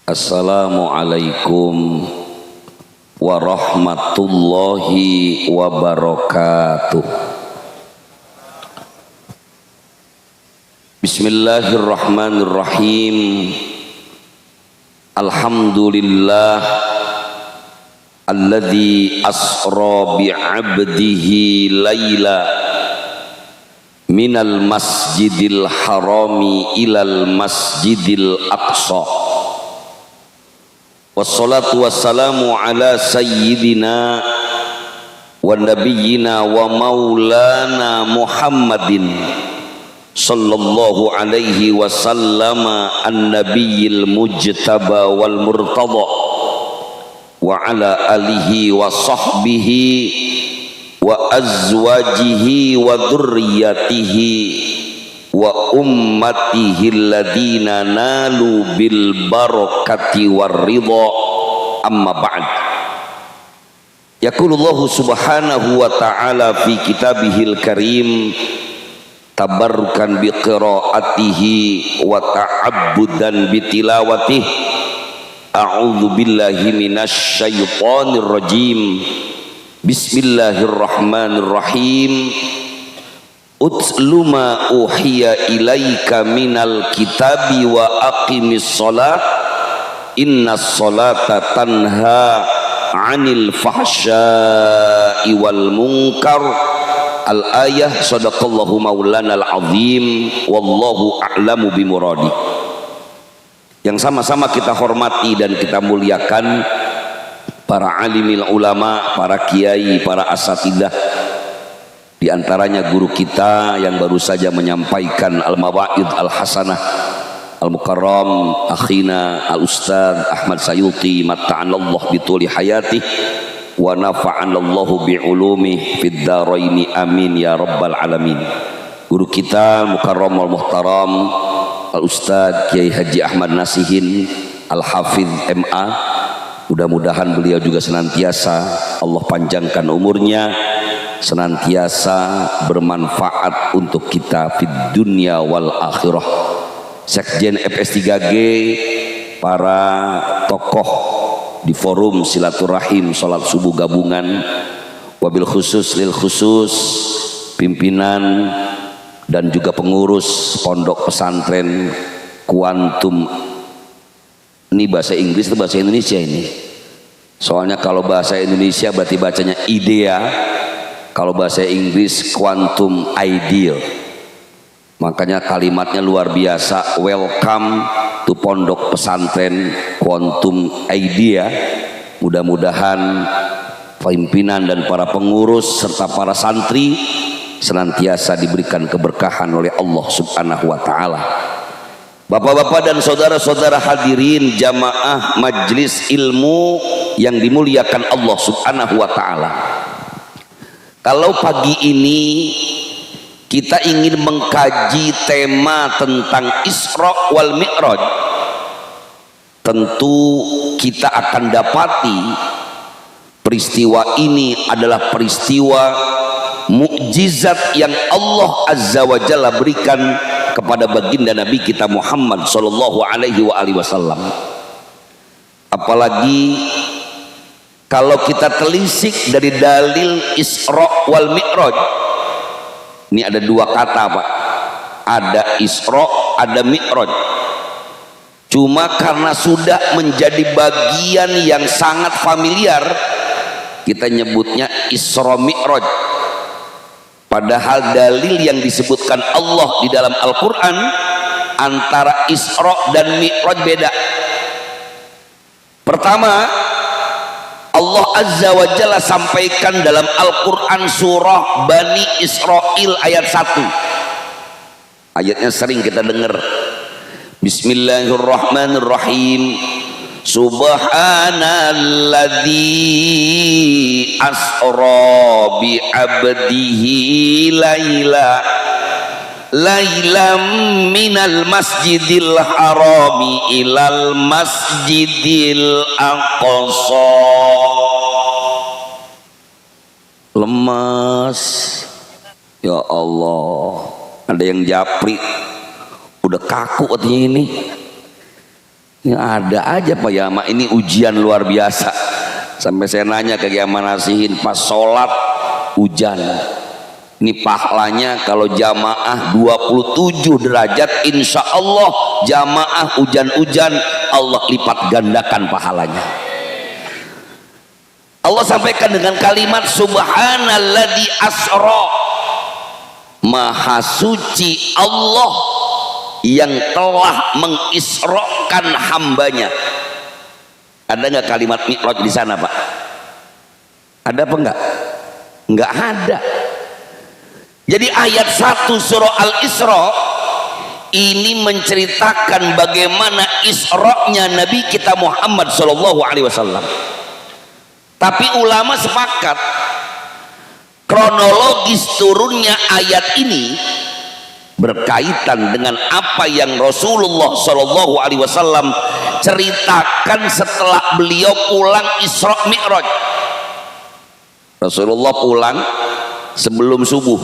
Assalamualaikum warahmatullahi wabarakatuh. Bismillahirrahmanirrahim. Alhamdulillah alladzi asra bi'abdihi laila minal masjidil harami ilal masjidil aqsa. Wassalatu wassalamu ala sayyidina wa nabiyyina wa maulana Muhammadin sallallahu alaihi wasallama an-nabiyil mujtaba wal murtada wa ala alihi wa sahbihi wa azwajihi wa dhurriyyatihi wa ummatihi alladhina nalu bil barakati war ridha, amma ba'd. Yaqulullahu subhanahu wa ta'ala fi kitabihil karim tabarrukan bi qiraatihi wa ta'abbudan bi tilawatihi. A'udzu billahi minasy syaithanir rajim. Bismillahirrahmanirrahim. Utlu ma uhiya ilaika minal kitabi wa aqimis sholat innas sholata tanha anil fahsya'i wal munkar. Al-ayah. Sadaqallahu maulana al-azim. Wallahu a'lamu bimuradi. Yang sama-sama kita hormati dan kita muliakan para alimil ulama, para kiai, para asatidah, di antaranya guru kita yang baru saja menyampaikan al-mawaid al-hasanah al-mukarram akhina al-ustadz Ahmad Sayuti, matta'anallahu bituli hayatih wa nafa'anallahu bi'ulumih fid dharaini amin ya rabbal alamin. Guru kita mukarram wal-muhtaram al-ustadz Kiai Haji Ahmad Nasihin al-Hafidh MA, mudah-mudahan beliau juga senantiasa Allah panjangkan umurnya, senantiasa bermanfaat untuk kita fid dunya wal akhirah. Sekjen FS3G, para tokoh di forum silaturahim salat subuh gabungan, wabil khusus lil khusus pimpinan dan juga pengurus pondok pesantren Kuantum. Ini bahasa Inggris atau bahasa Indonesia ini? Soalnya kalau bahasa Indonesia berarti bacanya idea, kalau bahasa Inggris quantum ideal. Makanya kalimatnya luar biasa. Welcome to pondok pesantren quantum idea. Mudah-mudahan pimpinan dan para pengurus serta para santri senantiasa diberikan keberkahan oleh Allah subhanahu wa ta'ala. Bapak-bapak dan saudara-saudara hadirin jamaah majlis ilmu yang dimuliakan Allah subhanahu wa ta'ala. Kalau pagi ini kita ingin mengkaji tema tentang Isra wal Mi'raj, tentu kita akan dapati peristiwa ini adalah peristiwa mukjizat yang Allah Azza wa Jalla berikan kepada baginda Nabi kita Muhammad sallallahu alaihi wasallam. Apalagi kalau kita telisik dari dalil Isra wal Mi'raj, ini ada dua kata Pak, ada Isra, ada Mi'raj. Cuma karena sudah menjadi bagian yang sangat familiar, kita nyebutnya Isra Mi'raj. Padahal dalil yang disebutkan Allah di dalam Al-Quran antara Isra dan Mi'raj beda. Pertama, Allah Azza wa Jalla sampaikan dalam Al-Quran surah Bani Israel ayat 1. Ayatnya sering kita dengar. Bismillahirrahmanirrahim. Subhanalladzi asra bi abdihi lailam minal masjidil harami ilal masjidil aqsa. Lemas ya Allah, ada yang japri udah kaku artinya ini. Ini ada aja Pak Yama, ini ujian luar biasa. Sampai saya nanya ke Kiai Manasihin pas sholat hujan. Ini pahalanya kalau jamaah 27 derajat, insya Allah jamaah hujan-hujan Allah lipat gandakan pahalanya. Allah sampaikan dengan kalimat subhanalladzi asra, maha suci Allah yang telah mengisrokan hambanya. Ada nggak kalimat mi'raj di sana Pak? Ada apa enggak? Enggak ada. Jadi ayat 1 surah Al-Isra ini menceritakan bagaimana Isra-nya Nabi kita Muhammad Shallallahu Alaihi Wasallam. Tapi ulama sepakat kronologis turunnya ayat ini berkaitan dengan apa yang Rasulullah Shallallahu Alaihi Wasallam ceritakan setelah beliau pulang Isra Mi'raj. Rasulullah pulang sebelum subuh.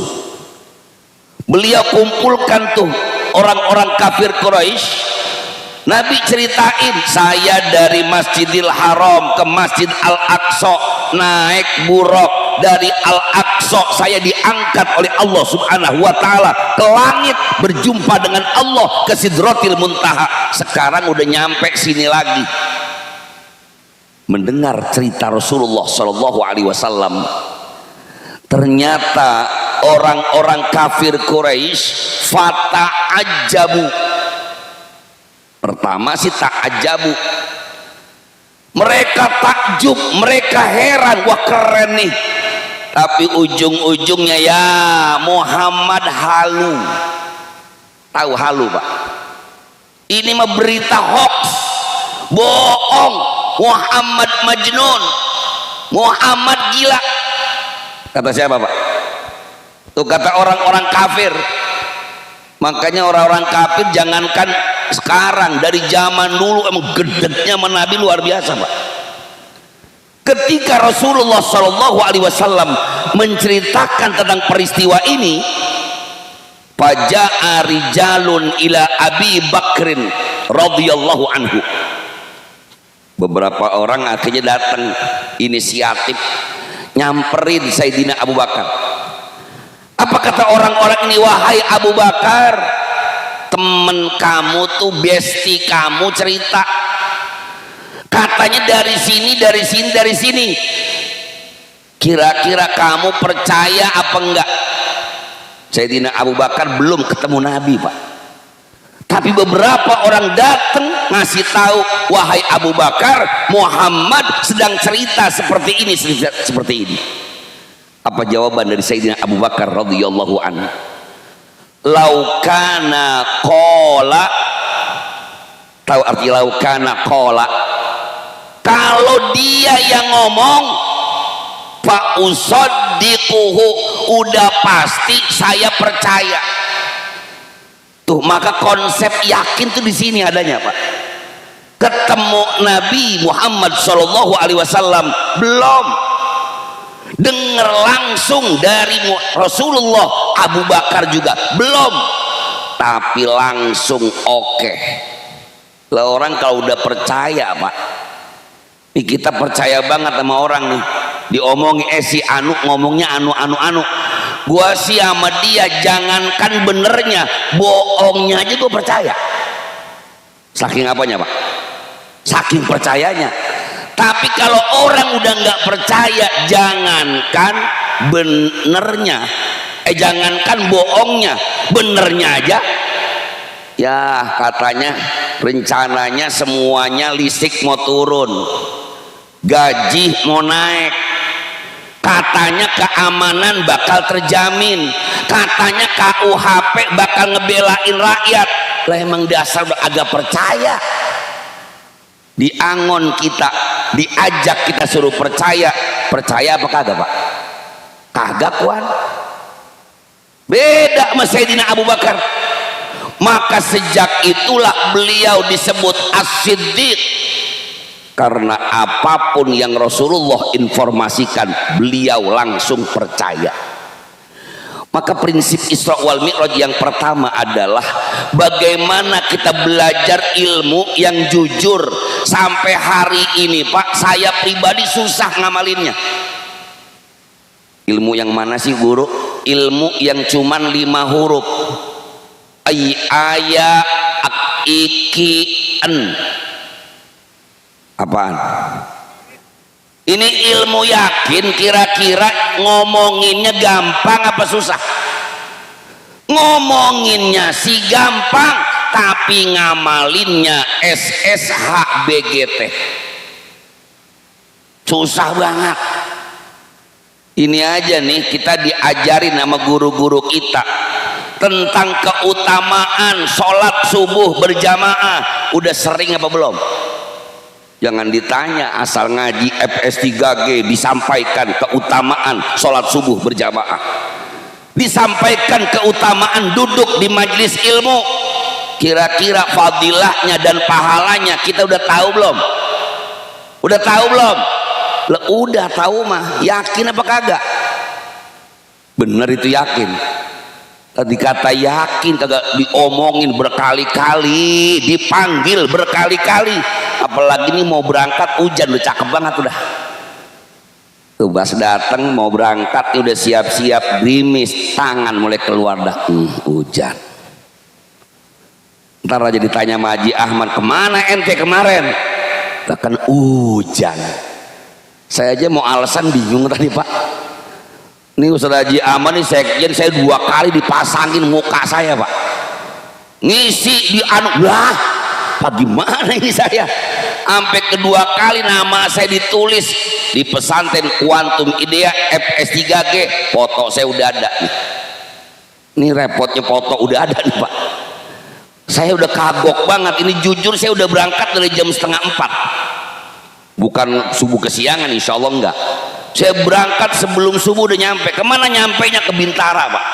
Beliau kumpulkan tuh orang-orang kafir Quraisy. Nabi ceritain, saya dari Masjidil Haram ke Masjid Al-Aqsa naik buruk, dari Al-Aqsa saya diangkat oleh Allah Subhanahu wa taala ke langit, berjumpa dengan Allah ke Sidratil Muntaha. Sekarang udah nyampe sini lagi. Mendengar cerita Rasulullah Shallallahu Alaihi Wasallam, ternyata orang-orang kafir Quraisy fata'ajabu. Pertama sih ta'ajabu, mereka takjub, mereka heran, wah keren nih. Tapi ujung-ujungnya ya Muhammad halu. Tahu halu Pak? Ini mah berita hoax, bohong. Muhammad majnun, Muhammad gila. Kata siapa Pak? Tuh kata orang-orang kafir. Makanya orang-orang kafir jangankan sekarang, dari zaman dulu emang gedeknya Nabi luar biasa Pak. Ketika Rasulullah Shallallahu Alaihi Wasallam menceritakan tentang peristiwa ini, faja'a rijalun ila Abi Bakrin radhiyallahu anhu. Beberapa orang akhirnya datang inisiatif nyamperin Sayyidina Abu Bakar. Apa kata orang-orang ini? Wahai Abu Bakar, temen kamu tuh bestie kamu cerita katanya dari sini, dari sini, dari sini. Kira-kira kamu percaya apa enggak? Sayyidina Abu Bakar belum ketemu Nabi Pak, tapi beberapa orang datang ngasih tahu, wahai Abu Bakar, Muhammad sedang cerita seperti ini, seperti ini. Apa jawaban dari Sayyidina Abu Bakar radhiyallahu anhu? Laukana kola, tahu arti laukana kola? Kalau dia yang ngomong, fa usaddiquhu, udah pasti saya percaya. Tuh maka konsep yakin tuh di sini adanya Pak. Ketemu Nabi Muhammad Shallallahu Alaihi Wasallam belum, dengar langsung dari Rasulullah, Abu Bakar juga belum, tapi langsung oke. Lah orang kalau udah percaya Pak, nih kita percaya banget sama orang nih, diomongin si anu ngomongnya anu. Gua sih sama dia jangankan benernya, bohongnya aja gua percaya. Saking apanya Pak? Saking percayanya. Tapi kalau orang udah nggak percaya, jangankan benernya, jangankan bohongnya, benernya aja. Ya katanya rencananya semuanya listrik mau turun, gaji mau naik, katanya keamanan bakal terjamin, katanya KUHP bakal ngebelain rakyat. Lah emang dasar udah agak percaya. Diangon kita, diajak kita suruh percaya, percaya apa kagak Pak? Kagak kuan. Beda sama Sayyidina Abu Bakar. Maka sejak itulah beliau disebut As-Siddiq, karena apapun yang Rasulullah informasikan beliau langsung percaya. Maka prinsip Isra wal Mi'raj yang pertama adalah bagaimana kita belajar ilmu yang jujur. Sampai hari ini Pak, saya pribadi susah ngamalinnya. Ilmu yang mana sih guru? Ilmu yang cuman 5 huruf. Aya, ak, iki, en. Apaan? Ini ilmu yakin, kira-kira ngomonginnya gampang apa susah? Ngomonginnya sih gampang, tapi ngamalinnya SSHBGT susah banget. Ini aja nih kita diajarin sama guru-guru kita tentang keutamaan sholat subuh berjamaah. Udah sering apa belum? Jangan ditanya, asal ngaji FS3G disampaikan keutamaan sholat subuh berjamaah, disampaikan keutamaan duduk di majelis ilmu. Kira-kira fadilahnya dan pahalanya kita udah tahu belum? Udah tahu belum? Udah tahu mah, yakin apa kagak? Bener itu yakin. Tadi kata yakin kagak diomongin berkali-kali, dipanggil berkali-kali. Apalagi ini mau berangkat hujan, udah cakep banget udah. Tuh pas datang mau berangkat udah siap-siap, gerimis, tangan mulai keluar dah. Hujan. Ntar aja ditanya sama Haji Ahmad, kemana ente kemarin? Lah kan hujan. Saya aja mau alasan bingung tadi Pak. Ini Ustaz Haji Ahmad nih sekjen, saya 2 kali dipasangin muka saya Pak. Ngisi di anu, lah Pak gimana ini saya? Sampai kedua kali nama saya ditulis di pesantren Kuantum Idea FS3G, foto saya udah ada nih. Ini repotnya foto udah ada nih Pak. Saya udah kagok banget, ini jujur saya udah berangkat dari jam 3:30. Bukan subuh kesiangan, insya Allah enggak. Saya berangkat sebelum subuh udah nyampe. Kemana nyampainya? Ke Bintara Pak.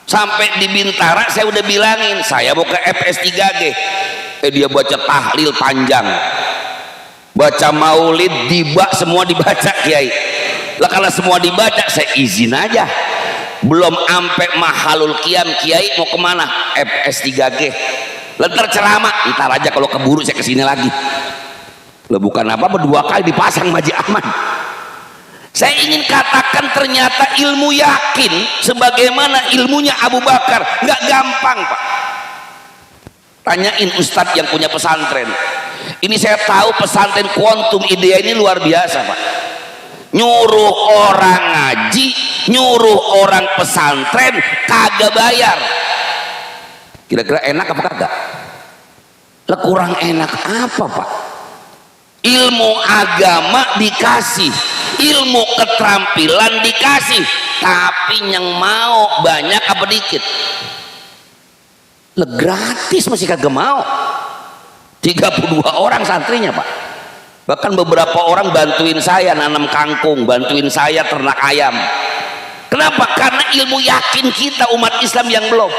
Sampai di Bintara saya udah bilangin saya mau ke FS3G. Dia baca tahlil panjang, baca maulid, diba semua dibaca Kiai. Lah kalau semua dibaca saya izin aja. Belum ampe mahalul qiyam Kiai mau kemana? FS3G. Lentar ceramah, ntar aja kalau keburu saya kesini lagi. Lah bukan apa-apa 2 kali dipasang Haji Ahmad. Saya ingin katakan ternyata ilmu yakin sebagaimana ilmunya Abu Bakar nggak gampang Pak. Tanyain ustadz yang punya pesantren. Ini saya tahu pesantren Kuantum Idea ini luar biasa Pak. Nyuruh orang ngaji, nyuruh orang pesantren kagak bayar. Kira-kira enak apa kagak? Lah kurang enak apa Pak? Ilmu agama dikasih, ilmu keterampilan dikasih, tapi yang mau banyak apa dikit? Lah gratis masih kagak mau. 32 orang santrinya Pak. Bahkan beberapa orang bantuin saya nanam kangkung, bantuin saya ternak ayam. Kenapa? Karena ilmu yakin kita umat Islam yang belum.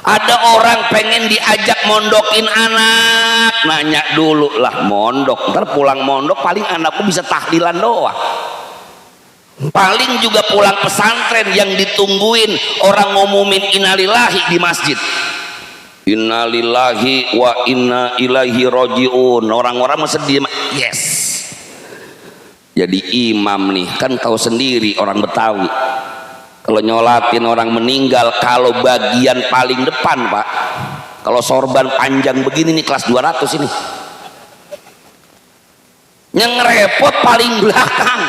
Ada orang pengen diajak mondokin anak, nanya dulu lah mondok, ntar pulang mondok paling anakku bisa tahlilan doang. Paling juga pulang pesantren yang ditungguin orang ngumumin innalillahi di masjid. Innalillahi wa inna ilaihi rojiun. Orang-orang sedih, yes. Jadi imam nih kan tahu sendiri orang Betawi. Kalau nyolatin orang meninggal, kalau bagian paling depan Pak, kalau sorban panjang begini nih kelas 200 ini, yang repot paling belakang.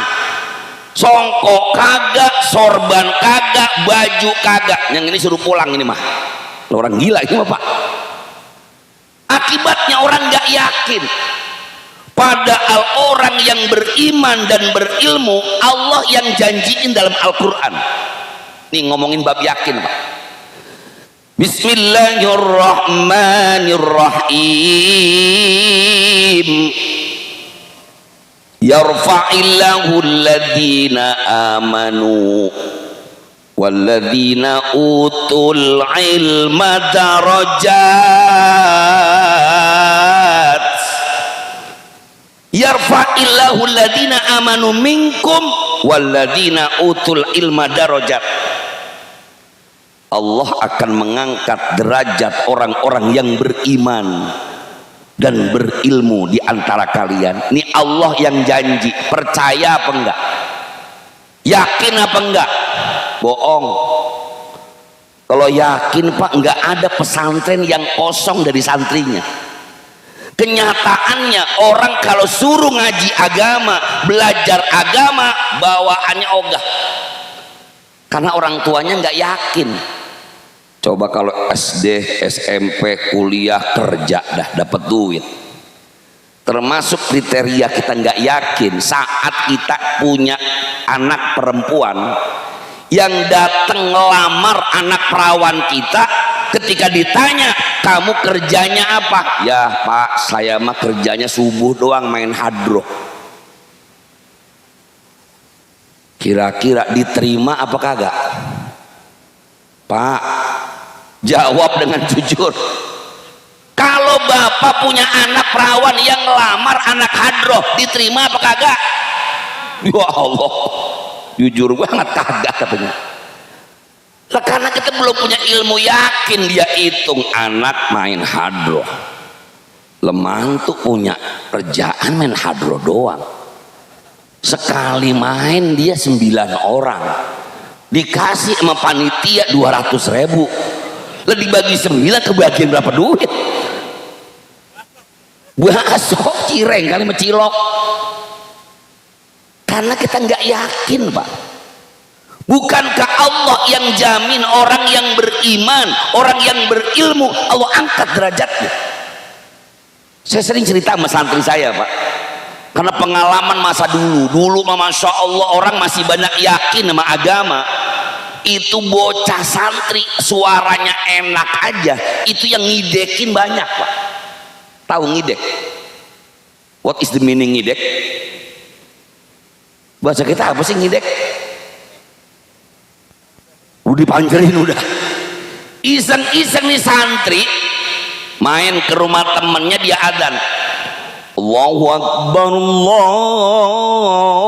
Songkok kagak, sorban kagak, baju kagak. Yang ini suruh pulang ini mah. Orang gila ini mah Pak. Akibatnya orang nggak yakin. Padahal orang yang beriman dan berilmu Allah yang janjiin dalam Al-Quran. Nih ngomongin bab yakin Pak. Bismillahirrahmanirrahim. Yarfa'illahu alladhina amanu walladzina utul ilma darajat. Yarfa'illahu alladhina amanu minkum walladzina utul ilma darajat. Allah akan mengangkat derajat orang-orang yang beriman dan berilmu di antara kalian. Ini Allah yang janji. Percaya apa enggak? Yakin apa enggak? Bohong. Kalau yakin Pak, enggak ada pesantren yang kosong dari santrinya. Kenyataannya orang kalau suruh ngaji agama, belajar agama, bawaannya ogah. Karena orang tuanya enggak yakin. Coba kalau SD, SMP, kuliah, kerja dah dapat duit. Termasuk kriteria kita nggak yakin saat kita punya anak perempuan yang datang ngelamar anak perawan kita, ketika ditanya kamu kerjanya apa? Ya Pak, saya mah kerjanya subuh doang main hadroh. Kira-kira diterima apa kagak? Pak, jawab dengan jujur. Kalau bapak punya anak perawan yang ngelamar anak hadroh, diterima apa kagak? Ya Allah, jujur banget kagak katanya. Lah karena kita belum punya ilmu yakin, dia hitung anak main hadroh, lemantu punya kerjaan main hadroh doang. Sekali main dia 9 orang, dikasih sama panitia 200.000, lah dibagi 9 kebagian berapa duit? Bakso cireng kali mencilok. Karena kita nggak yakin Pak. Bukankah Allah yang jamin orang yang beriman, orang yang berilmu, Allah angkat derajatnya? Saya sering cerita sama santri saya Pak, karena pengalaman masa dulu Masya Allah orang masih banyak yakin sama agama. Itu bocah santri suaranya enak aja, itu yang ngidekin banyak Pak. Tahu ngidek? What is the meaning ngidek? Bahasa kita apa sih ngidek? Udah dipanjerin udah. Iseng-iseng nih santri main ke rumah temennya, dia adzan. Allahu Akbar,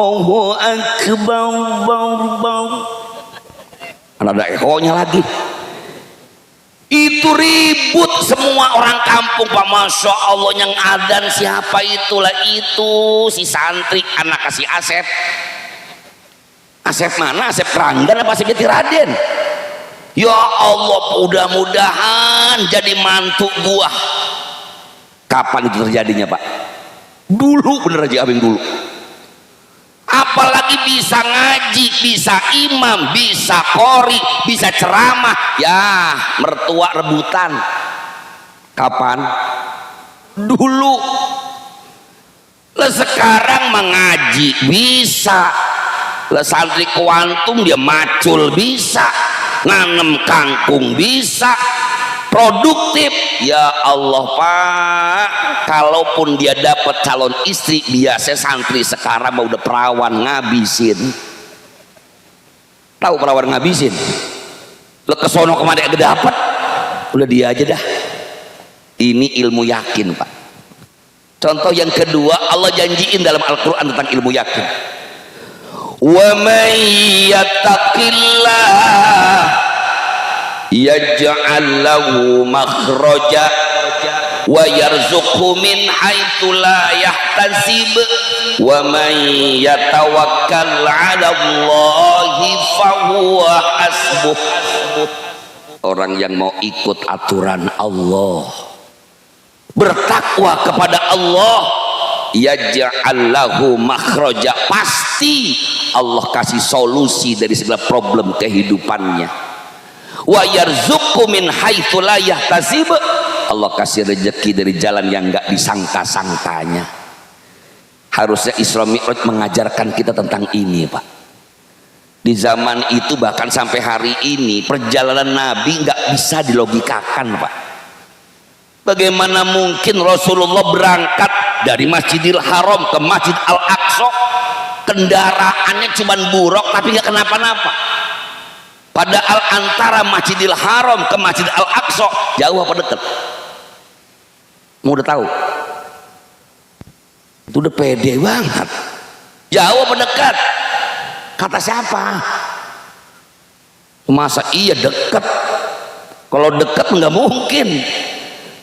Allahu Akbar. Ada ehonya lagi. Itu ribut semua orang kampung Pak. Masya Allah, yang adzan siapa? Itulah itu si santri anak kasih Asep. Asep mana? Asep Keranggan apa Asep Jatiraden? Ya Allah, mudah-mudahan jadi mantu gua. Kapan itu terjadinya Pak? Dulu, bener aja abang dulu. Apalagi bisa ngaji, bisa imam, bisa qori, bisa ceramah. Ya mertua rebutan. Kapan? Dulu. Lah sekarang mengaji bisa. Lah santri kuantum dia macul bisa, nanem kangkung bisa, produktif. Ya Allah Pak, kalaupun dia dapat calon istri, biasa santri sekarang mau udah perawan ngabisin. Tahu perawan ngabisin? Lo kesono kemana gak dapat, udah dia aja dah. Ini ilmu yakin Pak. Contoh yang kedua, Allah janjiin dalam Al-Quran tentang ilmu yakin. Wa man yattaqillah yaj'al lahu makhraja wa yarzuqhu min haitsu la yahtasib wa man yatawakkal 'ala Allahi fahuwa hasbuh. Orang yang mau ikut aturan Allah, bertakwa kepada Allah, yaj'al lahu makhraja, pasti Allah kasih solusi dari segala problem kehidupannya. Wa yarzuqhu min haitsu la yahtasib, Allah kasih rezeki dari jalan yang enggak disangka-sangkanya. Harusnya Isra Mi'raj mengajarkan kita tentang ini Pak. Di zaman itu bahkan sampai hari ini perjalanan Nabi enggak bisa dilogikakan Pak. Bagaimana mungkin Rasulullah berangkat dari Masjidil Haram ke Masjid Al-Aqsa, kendaraannya cuma buruk tapi nggak kenapa-napa. Padahal antara Masjidil Haram ke Masjid Al-Aqsa jauh apa dekat? Mau udah tahu? Itu udah pede banget. Jauh apa dekat? Kata siapa? Masa iya dekat? Kalau dekat nggak mungkin.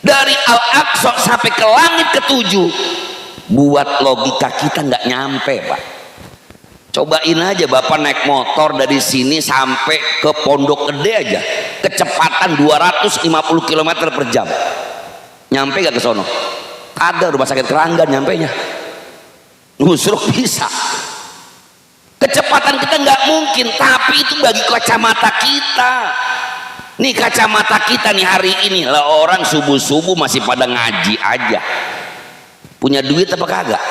Dari Al-Aqsa sampai ke langit ketujuh, buat logika kita nggak nyampe, Pak. Cobain aja Bapak naik motor dari sini sampai ke Pondok Gede aja, kecepatan 250 km per jam, nyampe gak ke sono? Ada rumah sakit Keranggan nyampenya. Nusruk bisa. Kecepatan kita nggak mungkin, tapi itu bagi kacamata kita. Nih kacamata kita nih hari ini lah, orang subuh-subuh masih pada ngaji aja. Punya duit apa kagak?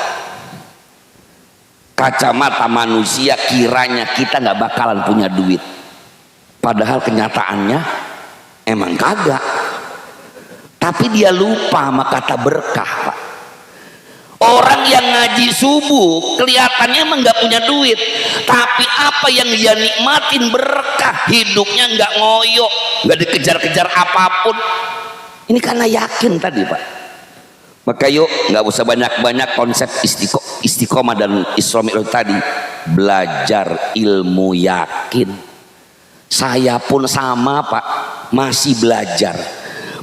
Kacamata manusia kiranya kita nggak bakalan punya duit, padahal kenyataannya emang kagak. Tapi dia lupa sama kata berkah, Pak. Orang yang ngaji subuh kelihatannya emang nggak punya duit, tapi apa yang dia nikmatin berkah, hidupnya nggak ngoyo, nggak dikejar-kejar apapun. Ini karena yakin tadi, Pak. Maka yuk nggak usah banyak-banyak konsep istiqomah dan Isra Mi'raj tadi, belajar ilmu yakin. Saya pun sama, Pak, masih belajar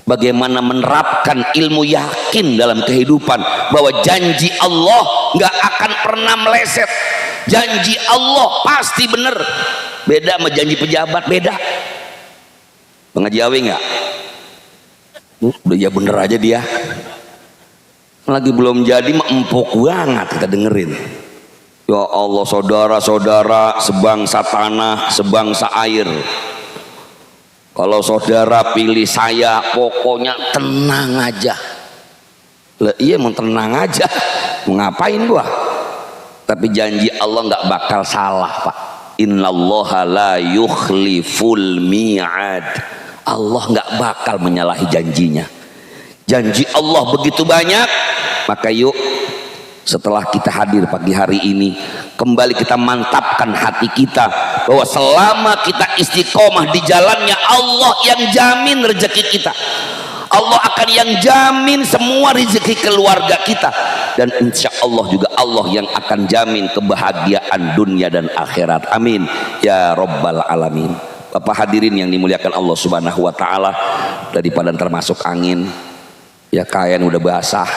bagaimana menerapkan ilmu yakin dalam kehidupan, bahwa janji Allah nggak akan pernah meleset, janji Allah pasti bener. Beda sama janji pejabat, beda. Pengaji awe nggak? Udah ya bener aja dia, lagi belum jadi mah empuk banget kita dengerin. Ya Allah, saudara-saudara sebangsa tanah, sebangsa air, kalau saudara pilih saya pokoknya tenang aja. Lah iya mau tenang aja, mau ngapain gua? Tapi janji Allah nggak bakal salah, Pak. Innallaha la yukhliful mi'ad. Allah nggak bakal menyalahi janjinya. Janji Allah begitu banyak. Maka yuk setelah kita hadir pagi hari ini, kembali kita mantapkan hati kita bahwa selama kita istiqomah di jalannya, Allah yang jamin rezeki kita, Allah akan yang jamin semua rezeki keluarga kita, dan insya Allah juga Allah yang akan jamin kebahagiaan dunia dan akhirat. Amin ya Rabbal Alamin. Bapak hadirin yang dimuliakan Allah Subhanahu wa Ta'ala, daripada termasuk angin ya, kain udah basah,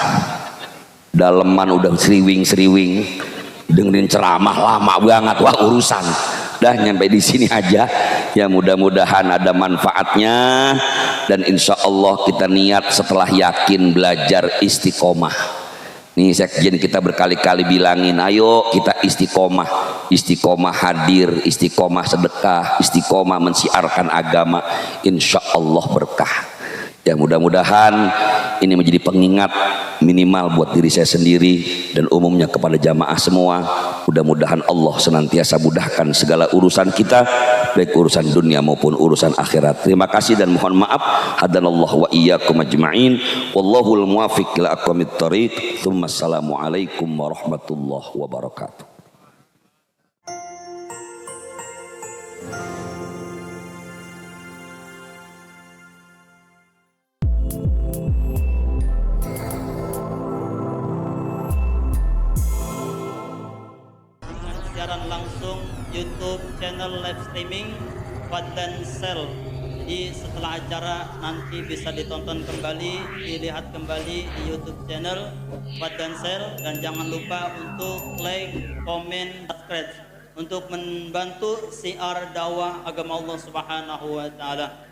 daleman udah seriwing-seriwing, dengerin ceramah lama banget, wah urusan. Dah nyampe di sini aja ya, mudah-mudahan ada manfaatnya, dan insya Allah kita niat setelah yakin belajar istiqomah. Nih sekjen kita berkali-kali bilangin, ayo kita istiqomah, istiqomah hadir, istiqomah sedekah, istiqomah mensiarkan agama, insya Allah berkah. Ya mudah-mudahan ini menjadi pengingat minimal buat diri saya sendiri dan umumnya kepada jamaah semua. Mudah-mudahan Allah senantiasa mudahkan segala urusan kita, baik urusan dunia maupun urusan akhirat. Terima kasih dan mohon maaf. Hadanallahu wa iyyakum ajma'in. Wallahul muwaffiq ila aqwamit thoriq. Assalamualaikum warahmatullahi wabarakatuh. Siaran langsung YouTube channel live streaming Fadlan Sel. Jadi setelah acara nanti bisa ditonton kembali, dilihat kembali di YouTube channel Fadlan Sel, dan jangan lupa untuk like, komen, subscribe untuk membantu siar dakwah agama Allah Subhanahu wa taala.